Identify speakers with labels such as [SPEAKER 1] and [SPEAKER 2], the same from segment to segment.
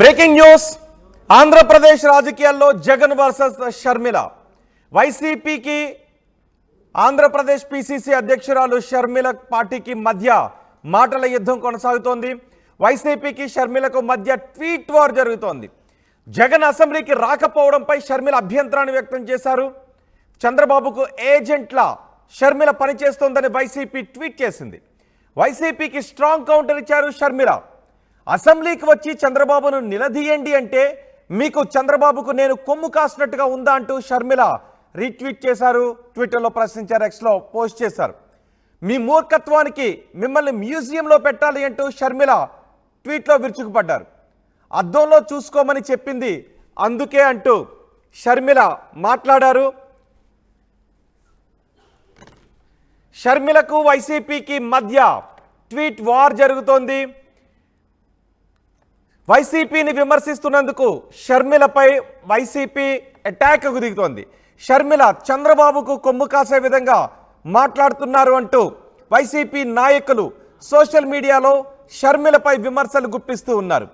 [SPEAKER 1] Breaking news Andhra Pradesh రాజకీయాల్లో Jagan versus Sharmila. వైసీపీకి Andhra Pradesh PCC అధ్యక్షురాలు షర్మిల పార్టీకి మధ్య మాటల యుద్ధం కొనసాగుతోంది. వైసీపీకి షర్మిలకు మధ్య ట్వీట్ వార్ జరుగుతోంది. జగన్ అసెంబ్లీకి రాకపోవడంపై షర్మిల అభ్యంతరాన్ని వ్యక్తం చేశారు. చంద్రబాబుకు ఏజెంట్లా షర్మిల పనిచేస్తోందని వైసీపీ ట్వీట్ చేసింది. వైసీపీకి స్ట్రాంగ్ కౌంటర్ ఇచ్చారు షర్మిల. అసెంబ్లీకి వచ్చి చంద్రబాబును నిలదీయండి అంటే మీకు చంద్రబాబుకు నేను కొమ్ము కాసినట్టుగా ఉందా అంటూ షర్మిల రీట్వీట్ చేశారు. ట్విట్టర్లో ప్రశ్నించారు, ఎక్స్లో పోస్ట్ చేశారు. మీ మూర్ఖత్వానికి మిమ్మల్ని మ్యూజియంలో పెట్టాలి అంటూ షర్మిల ట్వీట్లో విరుచుకుపడ్డారు. అద్దంలో చూసుకోమని చెప్పింది అందుకే అంటూ షర్మిల మాట్లాడారు. షర్మిలకు వైసీపీకి మధ్య ట్వీట్ వార్ జరుగుతోంది. వైసీపీని విమర్శిస్తున్నందుకు షర్మిలపై వైసీపీ అటాక్కు దిగుతోంది. షర్మిల చంద్రబాబుకు కొమ్ము కాసే విధంగా మాట్లాడుతున్నారు అంటూ వైసీపీ నాయకులు సోషల్ మీడియాలో షర్మిలపై విమర్శలు గుప్పిస్తూ ఉన్నారు.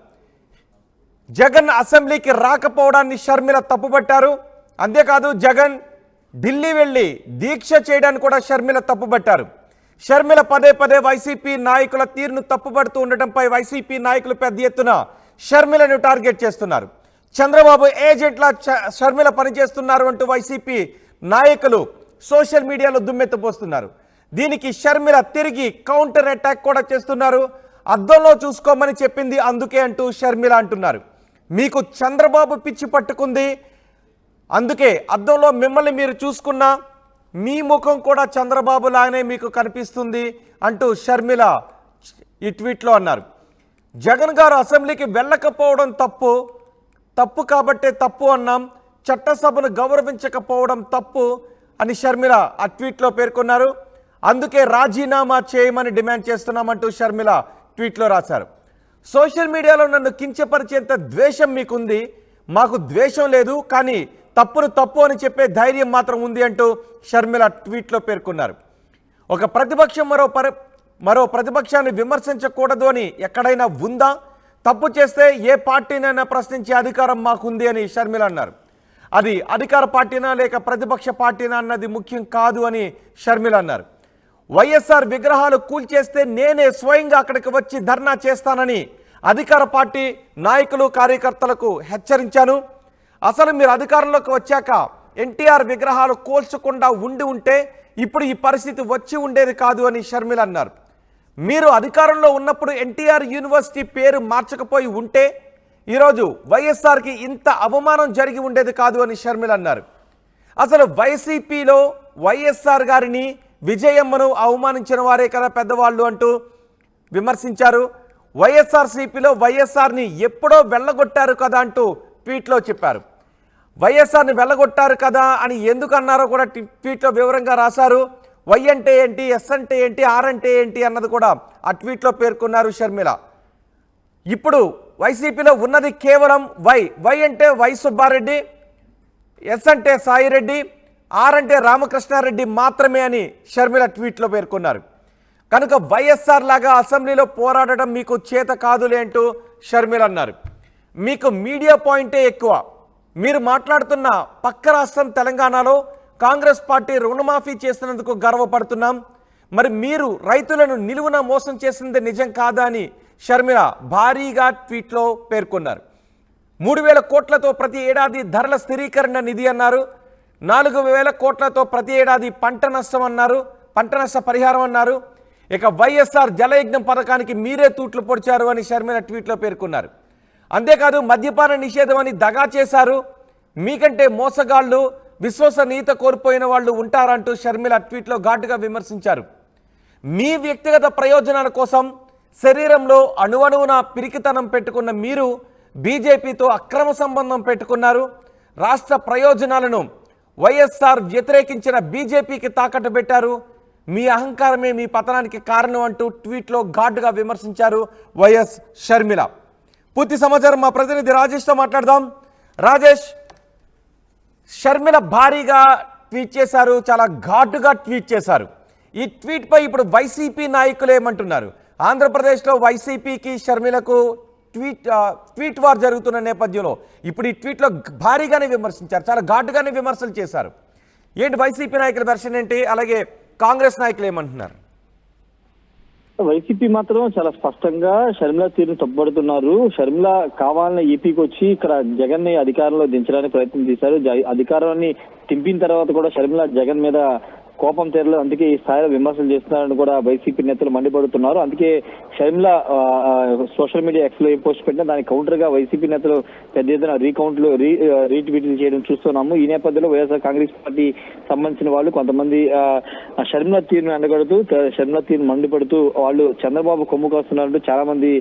[SPEAKER 1] జగన్ అసెంబ్లీకి రాకపోవడాన్ని షర్మిల తప్పుపట్టారు. అంతేకాదు జగన్ ఢిల్లీ వెళ్ళి దీక్ష చేయడానికి కూడా షర్మిల తప్పుపట్టారు. షర్మిల పదే పదే వైసీపీ నాయకుల తీరును తప్పుపడుతూ ఉండటంపై వైసీపీ నాయకులు పెద్ద ఎత్తున షర్మిలను టార్గెట్ చేస్తున్నారు. చంద్రబాబు ఏజెంట్లా షర్మిల పనిచేస్తున్నారు అంటూ వైసీపీ నాయకులు సోషల్ మీడియాలో దుమ్మెత్తిపోస్తున్నారు. దీనికి షర్మిల తిరిగి కౌంటర్ అటాక్ కూడా చేస్తున్నారు. అద్దంలో చూసుకోమని చెప్పింది అందుకే అంటూ షర్మిల అంటున్నారు. మీకు చంద్రబాబు పిచ్చి పట్టుకుంది, అందుకే అద్దంలో మిమ్మల్ని మీరు చూసుకున్నా మీ ముఖం కూడా చంద్రబాబు లాగానే మీకు కనిపిస్తుంది అంటూ షర్మిల ఈ ట్వీట్లో అన్నారు. జగన్ గారు అసెంబ్లీకి వెళ్ళకపోవడం తప్పు కాబట్టే తప్పు అన్నాం, చట్టసభను గౌరవించకపోవడం తప్పు అని షర్మిల ఆ ట్వీట్లో పేర్కొన్నారు. అందుకే రాజీనామా చేయమని డిమాండ్ చేస్తున్నామంటూ షర్మిల ట్వీట్లో రాశారు. సోషల్ మీడియాలో నన్ను కించపరిచేంత ద్వేషం మీకుంది, మాకు ద్వేషం లేదు, కానీ తప్పును తప్పు అని చెప్పే ధైర్యం మాత్రం ఉంది అంటూ షర్మిల ట్వీట్లో పేర్కొన్నారు. ఒక ప్రతిపక్షం మరో ప్రతిపక్షాన్ని విమర్శించకూడదు అని ఎక్కడైనా ఉందా? తప్పు చేస్తే ఏ పార్టీనైనా ప్రశ్నించే అధికారం మాకుంది అని షర్మిల అన్నారు. అది అధికార పార్టీనా లేక ప్రతిపక్ష పార్టీనా అన్నది ముఖ్యం కాదు అని షర్మిల అన్నారు. వైఎస్ఆర్ విగ్రహాలు కూల్చేస్తే నేనే స్వయంగా అక్కడికి వచ్చి ధర్నా చేస్తానని అధికార పార్టీ నాయకులు కార్యకర్తలకు హెచ్చరించాను. అసలు మీరు అధికారంలోకి వచ్చాక ఎన్టీఆర్ విగ్రహాలు కూల్చకుండా ఉంటే ఇప్పుడు ఈ పరిస్థితి వచ్చి ఉండేది కాదు అని షర్మిల అన్నారు. మీరు అధికారంలో ఉన్నప్పుడు ఎన్టీఆర్ యూనివర్సిటీ పేరు మార్చకపోయి ఉంటే ఈరోజు వైఎస్ఆర్కి ఇంత అవమానం జరిగి ఉండేది కాదు అని షర్మిల అన్నారు. అసలు వైసీపీలో వైఎస్ఆర్ గారిని విజయమ్మను అవమానించిన వారే కదా పెద్దవాళ్ళు అంటూ విమర్శించారు. వైఎస్ఆర్సీపీలో వైఎస్ఆర్ని ఎప్పుడో వెళ్ళగొట్టారు కదా అంటూ ట్వీట్లో చెప్పారు. వైఎస్ఆర్ని వెళ్ళగొట్టారు కదా అని ఎందుకు అన్నారో కూడా ట్వీట్లో వివరంగా రాశారు. వై అంటే ఏంటి, ఎస్ అంటే ఏంటి, ఆర్ అంటే ఏంటి అన్నది కూడా ఆ ట్వీట్లో పేర్కొన్నారు షర్మిల. ఇప్పుడు వైసీపీలో ఉన్నది కేవలం వై అంటే వై సుబ్బారెడ్డి, ఎస్ అంటే సాయిరెడ్డి, ఆర్ అంటే రామకృష్ణారెడ్డి మాత్రమే అని షర్మిల ట్వీట్లో పేర్కొన్నారు. కనుక వైఎస్ఆర్ లాగా అసెంబ్లీలో పోరాడడం మీకు చేత కాదులే అంటూ షర్మిల అన్నారు. మీకు మీడియా పాయింటే ఎక్కువ. మీరు మాట్లాడుతున్న పక్క రాష్ట్రం తెలంగాణలో కాంగ్రెస్ పార్టీ రుణమాఫీ చేసినందుకు గర్వపడుతున్నాం, మరి మీరు రైతులను నిలువున మోసం చేసింది నిజం కాదా అని షర్మిల భారీగా ట్వీట్లో పేర్కొన్నారు. 3,000 కోట్లతో ప్రతి ఏడాది ధరల స్థిరీకరణ నిధి అన్నారు. 4,000 కోట్లతో ప్రతి ఏడాది పంట నష్ట పరిహారం అన్నారు. ఇక వైఎస్ఆర్ జలయజ్ఞం పథకానికి మీరే తూట్లు పొడిచారు అని షర్మిల ట్వీట్లో పేర్కొన్నారు. అంతేకాదు మద్యపాన నిషేధం అని దగా చేశారు, మీకంటే మోసగాళ్ళు విశ్వసనీయత కోల్పోయిన వాళ్ళు ఉంటారంటూ షర్మిల ట్వీట్లో ఘాటుగా విమర్శించారు. మీ వ్యక్తిగత ప్రయోజనాల కోసం శరీరంలో అణువణువున పిరికితనం పెట్టుకున్న మీరు బీజేపీతో అక్రమ సంబంధం పెట్టుకున్నారు. రాష్ట్ర ప్రయోజనాలను వైఎస్ఆర్ వ్యతిరేకించిన బీజేపీకి తాకట్టు పెట్టారు. మీ అహంకారమే మీ పతనానికి కారణం అంటూ ట్వీట్లో ఘాటుగా విమర్శించారు వైఎస్ షర్మిల. పూర్తి సమాచారం మా ప్రతినిధి రాజేష్తో మాట్లాడదాం. రాజేష్, షర్మిల భారీగా ట్వీట్ చేశారు, చాలా ఘాటుగా ట్వీట్ చేశారు. ఈ ట్వీట్పై ఇప్పుడు వైసీపీ నాయకులు ఏమంటున్నారు? ఆంధ్రప్రదేశ్లో వైసీపీకి షర్మిలకు ట్వీట్ వార్ జరుగుతున్న నేపథ్యంలో ఇప్పుడు ఈ ట్వీట్లో భారీగానే విమర్శించారు, చాలా ఘాటుగానే విమర్శలు చేశారు. ఏంటి వైసీపీ నాయకుల దర్శనం ఏంటి, అలాగే కాంగ్రెస్ నాయకులు ఏమంటున్నారు?
[SPEAKER 2] వైసీపీ మాత్రం చాలా స్పష్టంగా షర్మిల తీరును తప్పుపడుతున్నారు. షర్మిల కావాలని ఏపీకి వచ్చి ఇక్కడ జగన్ ని అధికారంలో దించడానికి ప్రయత్నం చేశారు. అధికారాన్ని తింపిన తర్వాత కూడా షర్మిల జగన్ మీద కోపం తీరలేదు, అందుకే ఈ స్థాయిలో విమర్శలు చేస్తున్నారని కూడా వైసీపీ నేతలు మండిపడుతున్నారు. అందుకే షర్మిల సోషల్ మీడియా ఎక్స్ లో ఏ పోస్ట్ పెట్టినా దానికి కౌంటర్ గా వైసీపీ నేతలు పెద్ద ఎత్తున రీట్వీట్లు చేయడం చూస్తున్నాము. ఈ నేపథ్యంలో వైఎస్ఆర్ కాంగ్రెస్ పార్టీ సంబంధించిన వాళ్ళు కొంతమంది షర్మిల తీరును ఎండగడుతూ షర్మిల తీరును మండిపడుతూ వాళ్ళు చంద్రబాబు కొమ్ము కాస్తున్నట్టు చాలా మంది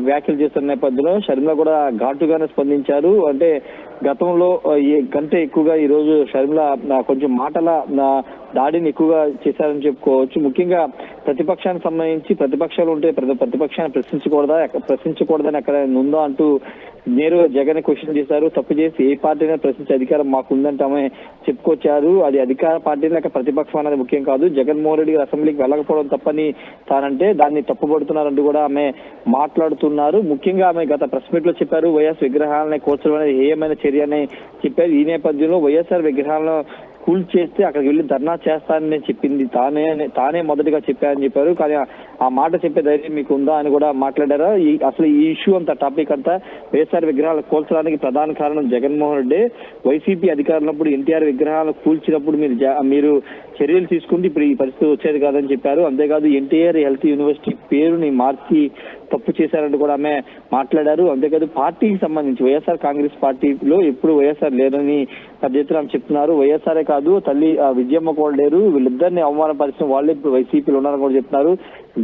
[SPEAKER 2] వ్యాఖ్యలు చేస్తున్న నేపథ్యంలో షర్మిల కూడా ఘాటుగానే స్పందించారు. అంటే గతంలో కంటే ఎక్కువగా ఈ రోజు షర్మిల కొంచెం మాటల దాడిని ఎక్కువగా చేశారని చెప్పుకోవచ్చు. ముఖ్యంగా ప్రతిపక్షానికి సంబంధించి ప్రతిపక్షాలు ఉంటే ప్రతిపక్షాన్ని ప్రశ్నించకూడదని అక్కడ ఉందా అంటూ నేరుగా జగన్ క్వశ్చన్ చేశారు. తప్పు చేసి ఏ పార్టీని ప్రశ్నించే అధికారం మాకు ఉందంటే ఆమె చెప్పుకొచ్చారు. అది అధికార పార్టీ లేక ప్రతిపక్షం అనేది ముఖ్యం కాదు, జగన్మోహన్ రెడ్డి గారు అసెంబ్లీకి వెళ్ళకపోవడం తప్పని తానంటే దాన్ని తప్పుపడుతున్నారంటూ కూడా ఆమె మాట్లాడుతున్నారు. ముఖ్యంగా ఆమె గత ప్రెస్ మీట్ లో చెప్పారు వైఎస్ విగ్రహాలని కూర్చడం అనేది ఏమైనా చర్య అని చెప్పారు. ఈ నేపథ్యంలో వైఎస్ఆర్ విగ్రహాలను కూల్ చేస్తే అక్కడికి వెళ్ళి ధర్నా చేస్తానని చెప్పింది తానే మొదటిగా చెప్పారని చెప్పారు. కానీ ఆ మాట చెప్పే ధైర్యం మీకు ఉందా అని కూడా మాట్లాడారు. అసలు ఈ ఇష్యూ అంతా టాపిక్ అంతా వైఎస్ఆర్ విగ్రహాలు కూల్చడానికి ప్రధాన కారణం జగన్మోహన్ రెడ్డి. వైసీపీ అధికారులప్పుడు ఎన్టీఆర్ విగ్రహాలు కూల్చినప్పుడు మీరు చర్యలు తీసుకుంటే ఇప్పుడు ఈ పరిస్థితి వచ్చేది కాదని చెప్పారు. అంతేకాదు ఎన్టీఆర్ హెల్త్ యూనివర్సిటీ పేరుని మార్చి తప్పు చేశారంటూ కూడా ఆమె మాట్లాడారు. అంతేకాదు పార్టీకి సంబంధించి వైఎస్ఆర్ కాంగ్రెస్ పార్టీలో ఎప్పుడు వైఎస్ఆర్ లేరని పెద్ద ఎత్తున చెప్తున్నారు. వైఎస్ఆర్ఏ కాదు తల్లి విజయమ్మ కూడా లేరు, వీళ్ళిద్దరిని అవమానపరిచిన వాళ్ళే ఇప్పుడు వైసీపీలో ఉన్నారని కూడా చెప్తున్నారు.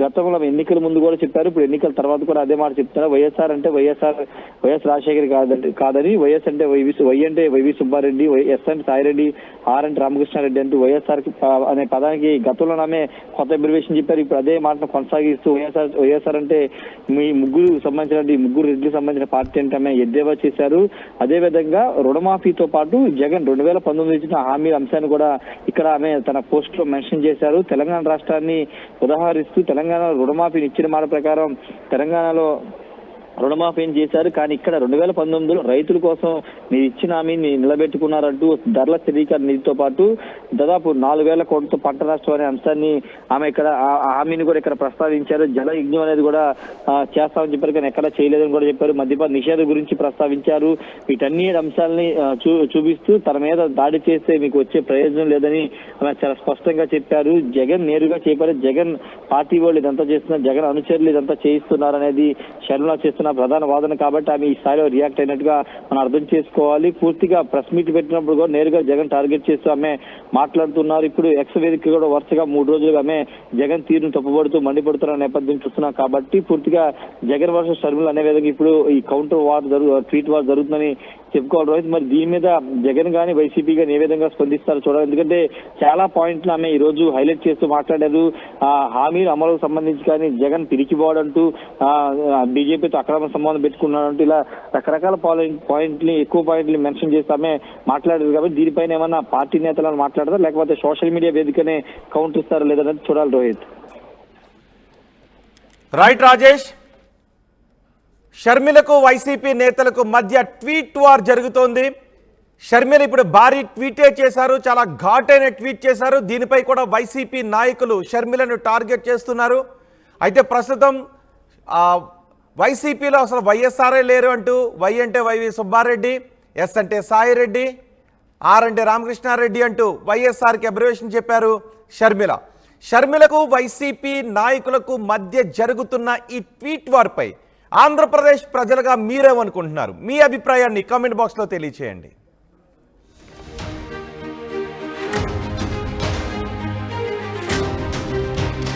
[SPEAKER 2] గతంలో ఎన్నికల ముందు కూడా చెప్పారు, ఇప్పుడు ఎన్నికల తర్వాత కూడా అదే మాట చెప్తున్నారు. వైఎస్ఆర్ అంటే వైఎస్ రాజశేఖర్ కాదని, వైఎస్ అంటే వై అంటే వైవి సుబ్బారెడ్డి, ఎస్ అంటే సాయిరెడ్డి, ఆర్ అంటే రామకృష్ణారెడ్డి అంటూ వైఎస్ఆర్ అనే పదానికి గతంలో ఆమె కొత్త అబ్రివేషన్ చెప్పారు. ఇప్పుడు అదే మాటను కొనసాగిస్తూ వైఎస్ఆర్ అంటే మీ ముగ్గురు రెడ్డికి సంబంధించిన పార్టీ అంటే ఆమె ఎద్దేవా చేశారు. అదే విధంగా రుణమాఫీతో పాటు జగన్ 2019 ఇచ్చిన హామీల అంశాన్ని కూడా ఇక్కడ ఆమె తన పోస్ట్ లో మెన్షన్ చేశారు. తెలంగాణ రాష్ట్రాన్ని ఉదాహరిస్తూ తెలంగాణ రుణమాఫీని ఇచ్చిన మాట ప్రకారం తెలంగాణలో రుణమాఫీ చేశారు. కానీ ఇక్కడ 2019లో రైతుల కోసం మీరు ఇచ్చిన హామీని నిలబెట్టుకున్నారంటూ ధరల స్థిరీకరణ నిధితో పాటు దాదాపు 4,000 కోట్లతో పంట నష్టం అనే అంశాన్ని ఆమె ఇక్కడ హామీని కూడా ఇక్కడ ప్రస్తావించారు. జల యజ్ఞం అనేది కూడా చేస్తామని చెప్పారు, కానీ ఎక్కడ చేయలేదని కూడా చెప్పారు. మద్యపాన నిషేధం గురించి ప్రస్తావించారు. వీటన్ని అంశాలని చూపిస్తూ తన మీద దాడి చేస్తే మీకు వచ్చే ప్రయోజనం లేదని ఆమె చాలా స్పష్టంగా చెప్పారు. జగన్ నేరుగా చెప్పారు, జగన్ పార్టీ వాళ్ళు ఇదంతా చేస్తున్నారు, జగన్ అనుచరులు ఇదంతా చేయిస్తున్నారు అనేది షర్మిల చేస్తున్నారు ప్రధాన వాదన. కాబట్టి ఆమె ఈ స్థాయిలో రియాక్ట్ అయినట్టుగా మనం అర్థం చేసుకోవాలి. పూర్తిగా ప్రెస్ మీట్ పెట్టినప్పుడు కూడా నేరుగా జగన్ టార్గెట్ చేస్తూ ఆమె మాట్లాడుతున్నారు. ఇప్పుడు ఎక్స్ వేదిక కూడా వరుసగా 3 రోజులుగా ఆమె జగన్ తీరును తప్పుపడుతూ మండిపడుతున్న నేపథ్యం చూస్తున్నాం. కాబట్టి పూర్తిగా జగన్ వర్సెస్ షర్మిల అనే విధంగా ఇప్పుడు ఈ కౌంటర్ వార్ ట్వీట్ వార్ జరుగుతుందని చెప్పుకోవాలి రోహిత్. మరి దీని మీద జగన్ గానీ వైసీపీ గానీ ఏ విధంగా స్పందిస్తారో చూడాలి. ఎందుకంటే చాలా పాయింట్లు ఆమె ఈ రోజు హైలైట్ చేస్తూ మాట్లాడారు. హామీల అమలుకు సంబంధించి కానీ జగన్ పిరికిపోవడంటూ బీజేపీతో అక్రమ సంబంధం పెట్టుకున్నాడంటూ ఇలా రకరకాల ఎక్కువ పాయింట్లు మెన్షన్ చేసి ఆమె మాట్లాడారు. కాబట్టి దీనిపైన ఏమన్నా పార్టీ నేతలను మాట్లాడతారు, లేకపోతే సోషల్ మీడియా వేదికనే కౌంటర్ ఇస్తారో లేదనేది చూడాలి రోహిత్.
[SPEAKER 1] రైట్ రాజేష్, షర్మిలకు వైసీపీ నేతలకు మధ్య ట్వీట్ వార్ జరుగుతోంది. షర్మిల ఇప్పుడు భారీ ట్వీటే చేశారు, చాలా ఘాటైన ట్వీట్ చేశారు. దీనిపై కూడా వైసీపీ నాయకులు షర్మిలను టార్గెట్ చేస్తున్నారు. అయితే ప్రస్తుతం వైసీపీలో అసలు వైఎస్ఆర్ఏ లేరు అంటూ వై అంటే వైవి సుబ్బారెడ్డి, ఎస్ అంటే సాయిరెడ్డి, ఆర్ అంటే రామకృష్ణారెడ్డి అంటూ వైఎస్ఆర్కి అబ్రివేషన్ చెప్పారు షర్మిలకు వైసీపీ నాయకులకు మధ్య జరుగుతున్న ఈ ట్వీట్ వార్పై ఆంధ్రప్రదేశ్ ప్రజలుగా మీరేమనుకుంటున్నారు? మీ అభిప్రాయాన్ని కామెంట్ బాక్స్లో తెలియచేయండి.